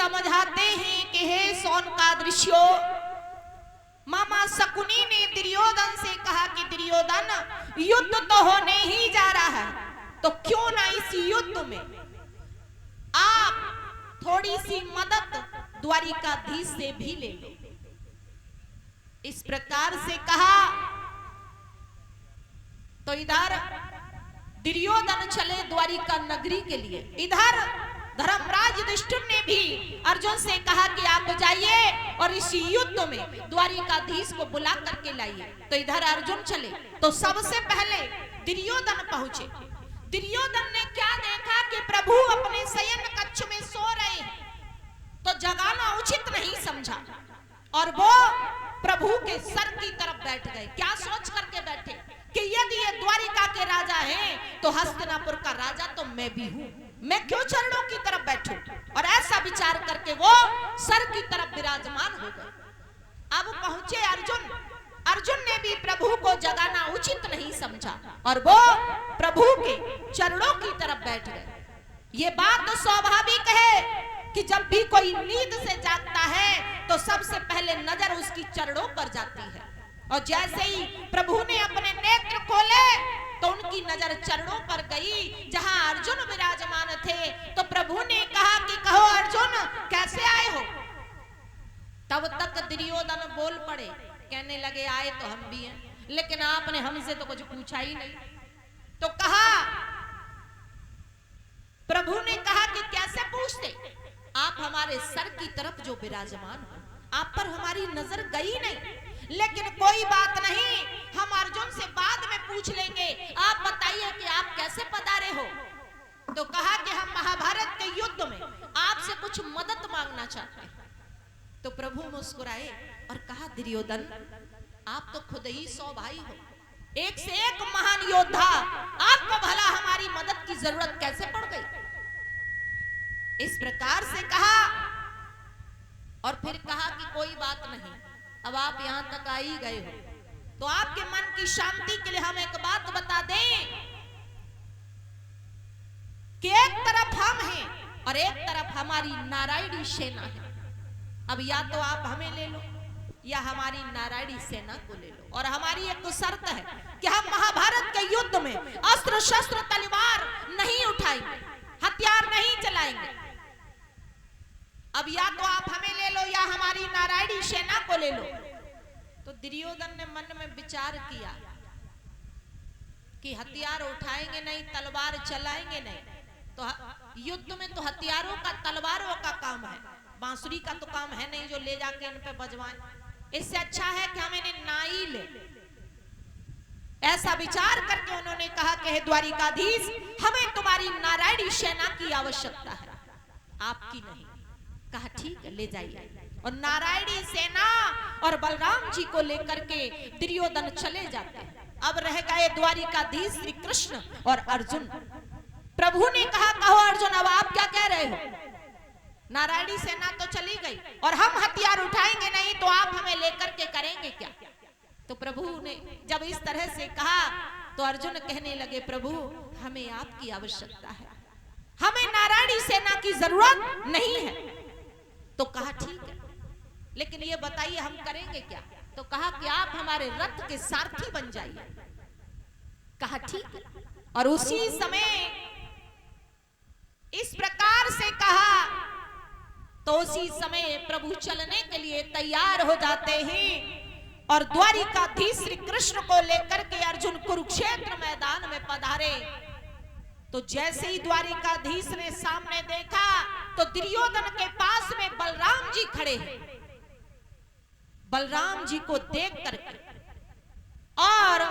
समझाते हैं कि हे सोन का दृश्यो, मामा शकुनी ने दुर्योधन से कहा कि दुर्योधन युद्ध तो होने ही जा रहा है, तो क्यों ना इस युद्ध में आप थोड़ी सी मदद द्वारिकाधीश से भी ले लो। इस प्रकार से कहा तो इधर दुर्योधन चले द्वारिका नगरी के लिए। इधर धर्मराज युधिष्ठिर ने भी अर्जुन से कहा कि आप जाइए और इस युद्ध में द्वारिकाधीश को बुला करके लाइए। तो इधर अर्जुन चले तो सबसे पहले दुर्योधन पहुंचे। दुर्योधन ने क्या देखा कि प्रभु अपने शयन कक्ष में सो रहे हैं, तो जगाना उचित नहीं समझा और वो प्रभु के सर की तरफ बैठ गए। क्या सोच करके बैठे कि यदि ये द्वारिका के राजा हैं तो हस्तिनापुर का राजा तो मैं भी हूं, मैं क्यों चरणों की तरफ बैठूं। और ऐसा विचार करके वो सर की तरफ विराजमान हो गए। अब पहुंचे अर्जुन। अर्जुन ने भी प्रभु को जगाना उचित नहीं समझा और वो प्रभु के चरणों की तरफ बैठ गए। ये बात तो स्वाभाविक है कि जब भी कोई नींद से जागता है तो सबसे पहले नजर उसकी चरणों पर जाती है, और जैसे ही प्रभु ने अपने नेत्र खोले तो उनकी नजर चरणों पर गई जहां अर्जुन विराजमान थे। तो प्रभु ने कहा कि कहो अर्जुन कैसे आए हो। तब तक दुर्योधन बोल पड़े, कहने लगे आए तो हम भी हैं, लेकिन आपने हमसे तो कुछ पूछा ही नहीं। तो कहा प्रभु ने कहा कि कैसे पूछते, आप हमारे सर की तरफ जो विराजमान हो, आप पर हमारी नजर गई नहीं, लेकिन कोई बात नहीं, हम अर्जुन से बाद में पूछ लेंगे। आप बताइए कि आप कैसे पधारे हो। तो कहा कि हम महाभारत के युद्ध में आपसे कुछ मदद मांगना चाहते हैं। तो प्रभु मुस्कुराए और कहा दुर्योधन आप तो खुद ही 100 भाई हो, एक से एक महान योद्धा, आपको भला हमारी मदद की जरूरत कैसे पड़ गई। इस प्रकार से कहा और फिर कहा कि कोई बात नहीं, अब आप यहां तक आ ही गए हो तो आपके मन की शांति के लिए हम एक बात बता दें कि एक तरफ हम हैं और एक तरफ हमारी नारायणी सेना है। अब या तो आप हमें ले लो या हमारी नारायणी सेना को ले लो, और हमारी एक तो शर्त है कि हम महाभारत के युद्ध में अस्त्र शस्त्र तलवार नहीं उठाएंगे, हथियार नहीं चलाएंगे। अब या तो आप हमें ले लो या हमारी नारायणी सेना को ले लो। तो दुर्योधन ने मन में विचार किया कि हथियार उठाएंगे नहीं, तलवार चलाएंगे नहीं, तो युद्ध में तो हथियारों का तलवारों का काम है, बांसुरी का तो काम है नहीं जो ले जाके इन पे बजवाएं। इससे अच्छा है कि हम इन्हें ना ही ले। ऐसा विचार करके उन्होंने कहा कि हे द्वारिकाधीश, हमें तुम्हारी नारायणी सेना की आवश्यकता है, आपकी नहीं। कहा ठीक है ले जाइए। और नारायणी सेना और बलराम जी को लेकर के दुर्योधन चले जाते हैं। अब रह गए द्वारिकाधीश श्री कृष्ण और अर्जुन। प्रभु ने कहा कहो अर्जुन अब आप क्या कह रहे हो। नारायणी सेना तो चली गई और हम हथियार उठाएंगे नहीं तो आप हमें लेकर के करेंगे क्या। तो प्रभु ने जब इस तरह से कहा तो अर्जुन कहने लगे प्रभु हमें आपकी आवश्यकता है, हमें नारायणी सेना की जरूरत नहीं है। तो कहा ठीक है, लेकिन ये बताइए हम करेंगे क्या। तो कहा कि आप हमारे रथ के सारथी बन जाइए। कहा ठीक है। और उसी समय इस प्रकार से कहा तो उसी समय प्रभु चलने के लिए तैयार हो जाते हैं और द्वारिकाधीश श्री कृष्ण को लेकर के अर्जुन कुरुक्षेत्र मैदान में पधारे। तो जैसे ही द्वारिकाधीश ने सामने देखा तो दुर्योधन के पास में बलराम जी खड़े हैं। बलराम जी को देख करके और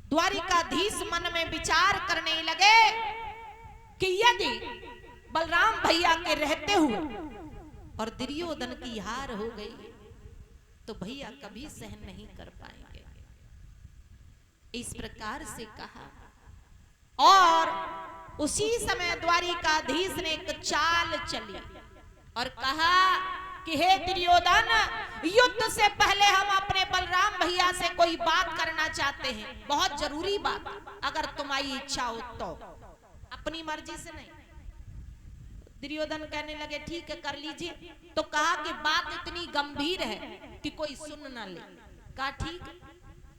द्वारिकाधीश मन में विचार करने लगे कि यदि बलराम भैया के रहते हुए और दुर्योधन की हार हो गई तो भैया कभी सहन नहीं कर पाएंगे। इस प्रकार से कहा और उसी समय द्वारिकाधीश ने एक चाल चली और कहा कि हे दुर्योधन, युद्ध से पहले हम अपने बलराम भैया से कोई बात करना चाहते हैं, बहुत जरूरी बात, अगर तुम्हारी इच्छा हो तो। अपनी मर्जी से नहीं। दुर्योधन कहने लगे ठीक है कर लीजिए। तो कहा कि बात इतनी गंभीर है कि कोई सुन ना ले। कहा ठीक है।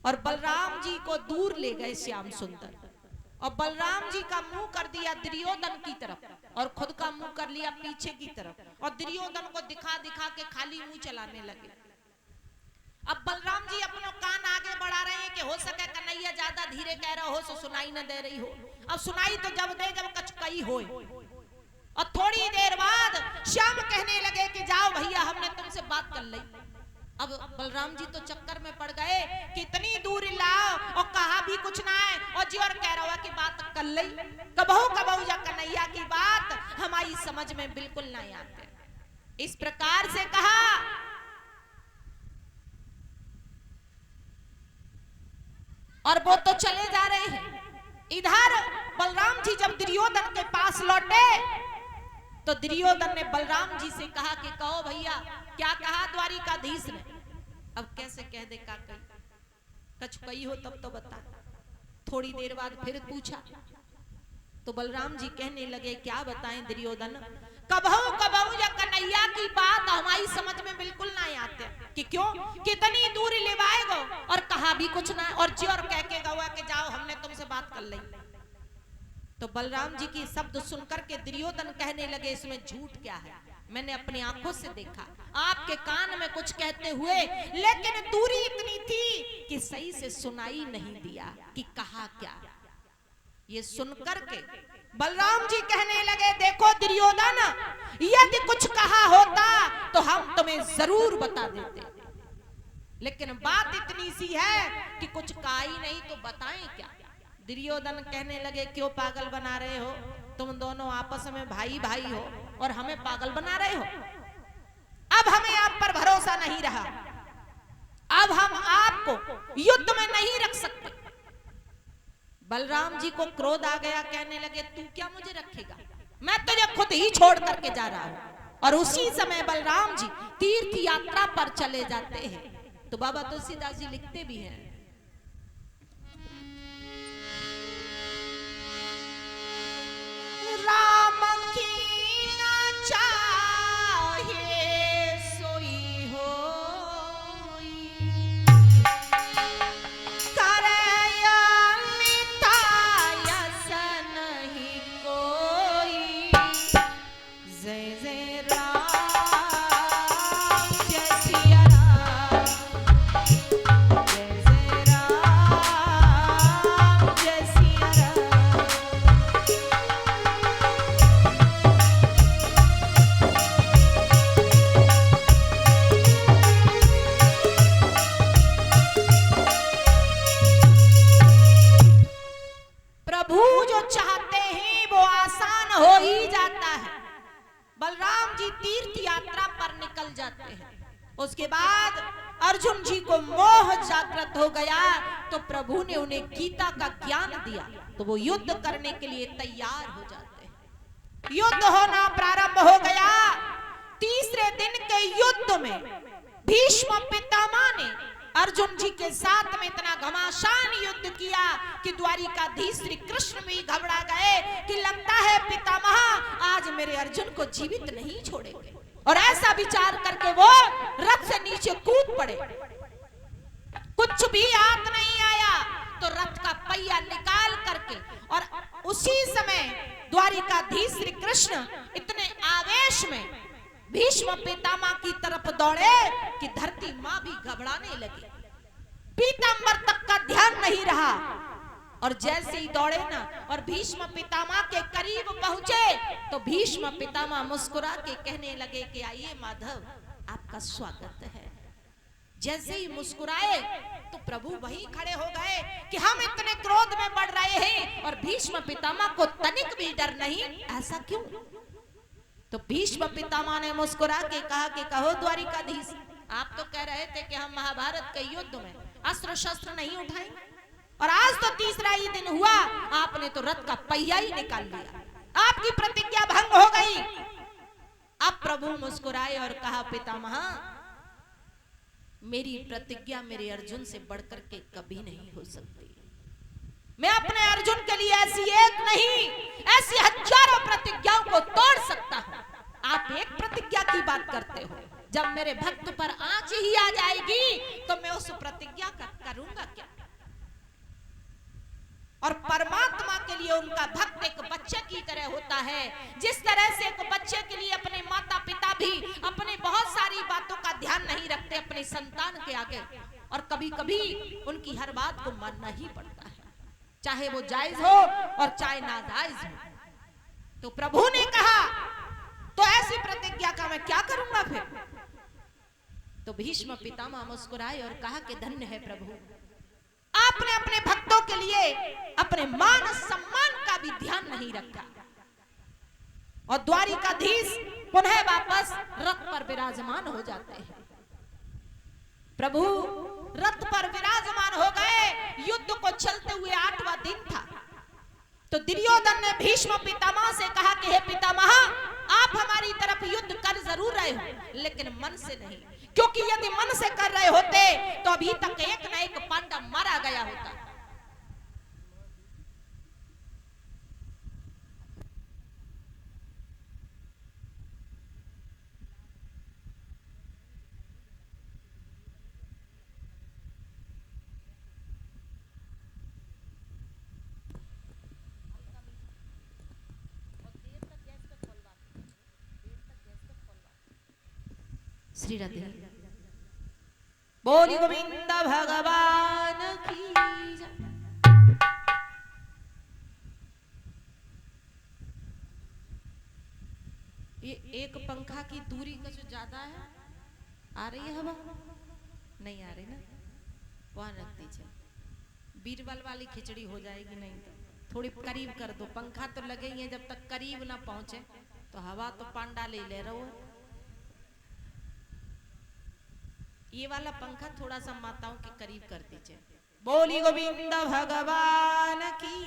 और बलराम जी को दूर ले गए श्याम सुंदर, और बलराम जी का मुंह कर दिया दुर्योधन की तरफ और खुद का मुंह कर लिया पीछे की तरफ, और दुर्योधन को दिखा दिखा के खाली मुंह चलाने लगे। अब बलराम जी अपना कान आगे बढ़ा रहे हैं कि हो सके कन्हैया ज्यादा धीरे कह रहा हो तो सुनाई न दे रही हो। अब सुनाई तो जब दे जब कछ कही हो। और थोड़ी देर बाद श्याम कहने लगे कि जाओ भैया हमने तुमसे बात कर ली। अब बलराम जी तो चक्कर में पड़ गए कि इतनी दूर लाओ और कहा भी कुछ ना है, और जी और कह रहा कि बात कर ली। कबहू कबहू या कन्हैया की बात हमारी समझ में बिल्कुल नहीं आते। इस प्रकार से कहा। और वो तो चले जा रहे हैं। इधर बलराम जी जब दुर्योधन के पास लौटे तो दुर्योधन ने बलराम जी से कहा कि कहो भैया क्या कहा द्वारिकाधीश ने। अब कैसे कह दे का कछ कही हो तब तो बता। थोड़ी देर बाद फिर पूछा तो बलराम जी कहने लगे क्या बताएं दुर्योधन, कबहू कबहू या कन्हैया की बात हमारी समझ में बिल्कुल नहीं आते कि क्यों कितनी दूर लेवाएगो और कहा भी कुछ ना, और जी और कह के गवा कि जाओ हमने तुमसे बात कर ली। तो बलराम जी की शब्द सुनकर के दुर्योधन कहने लगे इसमें झूठ क्या है, मैंने अपनी आंखों से देखा आपके कान में कुछ कहते हुए, लेकिन दूरी इतनी थी कि सही से सुनाई नहीं दिया कि कहा क्या। ये सुनकर के बलराम जी कहने लगे देखो दुर्योधन यदि कुछ कहा होता तो हम तुम्हें जरूर बता देते, लेकिन बात इतनी सी है कि कुछ कहा ही नहीं तो बताएं क्या। दुर्योधन कहने लगे क्यों पागल बना रहे हो, तुम दोनों आपस में भाई भाई हो और हमें पागल बना रहे हो। अब हमें आप पर भरोसा नहीं रहा, अब हम आपको युद्ध में नहीं रख सकते। बलराम जी को क्रोध आ गया, कहने लगे तू क्या मुझे रखेगा, मैं तुझे खुद ही छोड़ करके जा रहा हूं। और उसी समय बलराम जी तीर्थ यात्रा पर चले जाते हैं। तो बाबा तुलसीदास जी लिखते भी हैं राम की ना चाहे सोई होई, करया मिटायस नहीं कोई, जय जय राम जय सिया राम, जय जय राम जय सिया राम। प्रभु जो चाहते हैं वो आसान हो ही जाता है। बलराम जी तीर्थ यात्रा पर निकल जाते हैं। उसके बाद अर्जुन जी को मोह जागृत हो गया तो प्रभु ने उन्हें गीता का ज्ञान दिया, तो वो युद्ध करने के लिए तैयार हो जाते हैं। युद्ध होना प्रारंभ हो गया। तीसरे दिन के युद्ध में भीष्म पितामह ने अर्जुन जी के साथ में इतना घमासान युद्ध किया कि द्वारिकाधीश श्री कृष्ण भी घबरा गए कि लगता है पितामह आज मेरे अर्जुन को जीवित नहीं छोड़ेंगे। और ऐसा विचार करके वो रथ से नीचे कूद पड़े। कुछ भी हाथ नहीं आया तो रथ का पहिया निकाल करके, और उसी समय द्वारिकाधीश श्री कृष्ण इतने आवेश में भीष्म पितामह की तरफ दौड़े कि धरती मां भी घबराने लगी। पीताम्बर तक का ध्यान नहीं रहा, और जैसे ही दौड़े ना और भीष्म पितामह के करीब पहुंचे तो भीष्म पितामह मुस्कुरा के कहने लगे कि आइए माधव आपका स्वागत है। जैसे ही मुस्कुराए तो प्रभु वहीं खड़े हो गए कि हम इतने क्रोध में बढ़ रहे हैं और भीष्म पितामह को तनिक भी डर नहीं, ऐसा क्यों। तो भीष्म पितामह ने मुस्कुरा के कहा कि कहो द्वारिकाधीश, आप तो कह रहे थे कि हम महाभारत के युद्ध में अस्त्र शस्त्र नहीं उठाएंगे, और आज तो तीसरा ही दिन हुआ आपने तो रथ का पहिया ही निकाल लिया, आपकी प्रतिज्ञा भंग हो गई। अब प्रभु मुस्कुराए और कहा पितामह मेरी प्रतिज्ञा मेरे अर्जुन से बढ़कर के कभी नहीं हो सकती। मैं अपने अर्जुन के लिए ऐसी एक नहीं ऐसी हजारों प्रतिज्ञाओं को तोड़ सकता हूं। आप एक प्रतिज्ञा की बात करते हो, जब मेरे भक्त पर आंच ही आ जाएगी तो मैं उस प्रतिज्ञा का करूंगा क्या। और परमात्मा के लिए उनका भक्त एक बच्चे की तरह होता है। जिस तरह से एक बच्चे के लिए अपने माता पिता भी अपने बहुत सारी बातों का ध्यान नहीं रखते अपने संतान के आगे, और कभी कभी उनकी हर बात को मानना ही पड़ता है, चाहे वो जायज हो और चाहे नाजायज हो। तो प्रभु ने कहा तो ऐसी प्रतिज्ञा का मैं क्या करूंगा फिर। तो भीष्म पितामह मुस्कुराए और कहा कि धन्य है प्रभु, आपने अपने भक्तों के लिए अपने मान सम्मान का भी ध्यान नहीं रखा। और द्वारिकाधीश पुनः वापस रथ पर विराजमान हो जाते हैं। प्रभु रथ पर विराजमान हो गए। युद्ध को चलते हुए 8वां दिन था। तो दुर्योधन ने भीष्म पितामह से कहा कि हे पितामह, आप हमारी तरफ युद्ध कर जरूर रहे हो लेकिन मन से नहीं, क्योंकि यदि मन से कर रहे होते तो अभी तक एक न एक पांडव मारा गया होता। श्री राधे बोली गोविंद भगवान की जय। ये एक पंखा की दूरी का जो ज्यादा है, आ रही है हवा? नहीं आ रही ना, वहां रख दीजिए। बीरबल वाली खिचड़ी हो जाएगी, नहीं तो थोड़ी करीब कर दो। पंखा तो लगे ही है, जब तक करीब ना पहुंचे तो हवा तो पांडा ले रहे हो। ये वाला पंखा थोड़ा सा माताओं के करीब कर दीजिए। बोली गोविंद भगवान की।